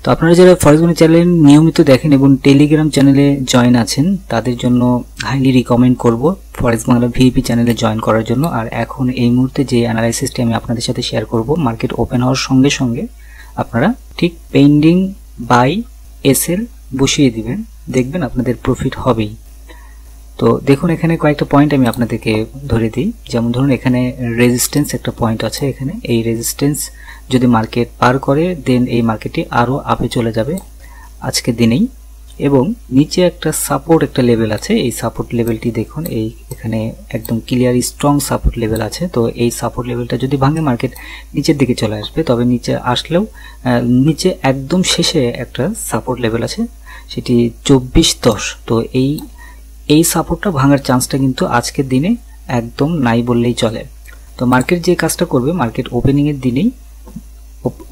তো আপনারা যারা ফরেক্স বাংলা চ্যানেল নিয়মিত দেখেন এবং টেলিগ্রাম চ্যানেলে জয়েন আছেন তাদের জন্য হাইলি রিকমেন্ড করব ফরেক্স বাংলা ভিআইপি চ্যানেলে জয়েন করার জন্য। আর এখন এই মুহূর্তে যে অ্যানালাইসিসটি আমি আপনাদের সাথে শেয়ার করব, মার্কেট ওপেন হওয়ার সঙ্গে সঙ্গে আপনারা ঠিক পেন্ডিং বাই এসএল বসিয়ে দিবেন, দেখবেন আপনাদের প্রফিট হবেই। তো দেখুন এখানে কয়েকটা পয়েন্ট আমি আপনাদেরকে ধরে দিই। যেমন ধরুন এখানে রেজিস্ট্যান্স একটা পয়েন্ট আছে, এখানে এই রেজিস্ট্যান্স যদি মার্কেট পার করে দেন এই মার্কেটটি আরও আপে চলে যাবে আজকের দিনেই। এবং নিচে একটা সাপোর্ট একটা লেভেল আছে, এই সাপোর্ট লেভেলটি দেখুন এই এখানে একদম ক্লিয়ার স্ট্রং সাপোর্ট লেভেল আছে। তো এই সাপোর্ট লেভেলটা যদি ভাঙে মার্কেট নিচের দিকে চলে আসবে, তবে নিচে আসলেও নিচে একদম শেষে একটা সাপোর্ট লেভেল আছে সেটি 2410। তো এই সাপোর্টটা ভাঙার চান্সটা কিন্তু আজকের দিনে একদম নাই বললেই চলে। তো মার্কেট যে কাজটা করবে, মার্কেট ওপেনিং এর দিনেই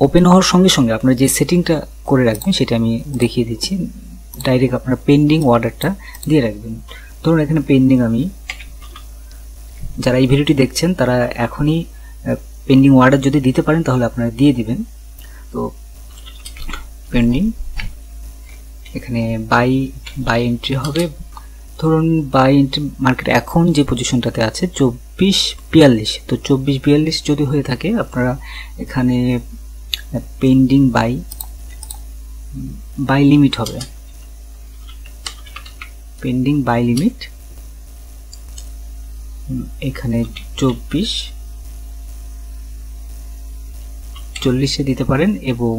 ওপেন হওয়ার সঙ্গে সঙ্গে আপনারা যে সেটিংটা করে রাখবেন সেটা আমি দেখিয়ে দিচ্ছি। ডাইরেক্ট আপনারা পেন্ডিং অর্ডারটা দিয়ে রাখবেন। ধরুন এখানে পেন্ডিং, আমি যারা এই ভিডিওটি দেখছেন তারা এখনই পেন্ডিং অর্ডার যদি দিতে পারেন তাহলে আপনারা দিয়ে দিবেন। তো পেন্ডিং এখানে বাই এন্ট্রি হবে। ধরুন বাই এন্ট্রি মার্কেট এখন যে পজিশনটাতে আছে 2442। তো 2442 যদি হয়ে থাকে আপনারা এখানে পেন্ডিং বাই লিমিট হবে, পেন্ডিং বাই লিমিট এখানে 2440 দিতে পারেন। এবং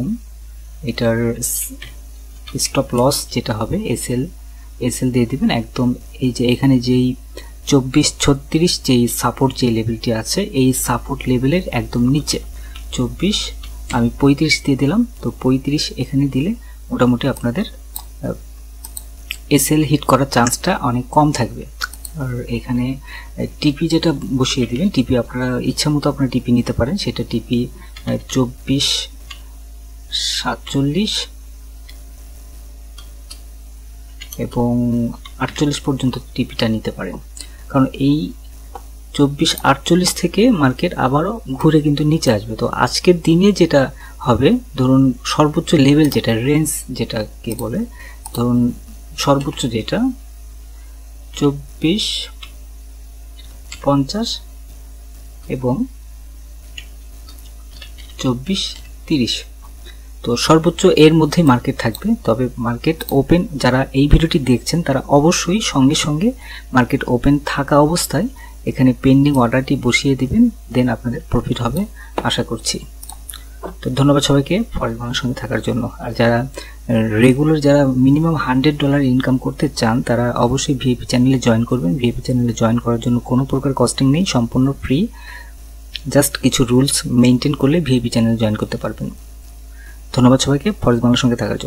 এটার স্টপ লস যেটা হবে এসএল দিয়ে দিবেন একদম। এই যে এখানে যেই 2436 যেই সাপোর্ট যে লেভেলটি আছে এই সাপোর্ট লেভেলের একদম নিচে 24 আমি 35 দিয়ে দিলাম। তো 35 এখানে দিলে মোটামুটি আপনাদের এসএল হিট করার চান্সটা অনেক কম থাকবে। আর এখানে টিপি যেটা বসিয়ে দিবেন, টিপি আপনারা ইচ্ছা মতো আপনারা টিপি নিতে পারেন, সেটা টিপি 2447 এবং 48 পর্যন্ত টিপিটা নিতে পারেন। কারণ এই 2448 থেকে মার্কেট আবারও ঘুরে কিন্তু নিচে আসবে। তো আজকের দিনে যেটা হবে, ধরুন সর্বোচ্চ লেভেল যেটা রেঞ্জ যেটাকে বলে, ধরুন সর্বোচ্চ যেটা 2450 এবং 2430। তো সর্বোচ্চ এর মধ্যে মার্কেট থাকবে। তবে মার্কেট ওপেন যারা এই ভিডিওটি দেখছেন তারা অবশ্যই সঙ্গে সঙ্গে মার্কেট ওপেন থাকা অবস্থায় এখানে পেন্ডিং অর্ডারটি বসিয়ে দিবেন, দেন আপনাদের প্রফিট হবে আশা করছি। তো ধন্যবাদ সবাইকে ফরেক্স বাংলার সঙ্গে থাকার জন্য। আর যারা রেগুলার যারা মিনিমাম $100 ইনকাম করতে চান তারা অবশ্যই ভিআইপি চ্যানেলে জয়েন করবেন। ভিআইপি চ্যানেলে জয়েন করার জন্য কোনো প্রকার কস্টিং নেই, সম্পূর্ণ ফ্রি। জাস্ট কিছু রুলস মেনটেন করলে ভিআইপি চ্যানেলে জয়েন করতে পারবেন। ধন্যবাদ সবাইকে ফরেক্স বাংলার সঙ্গে থাকার জন্য।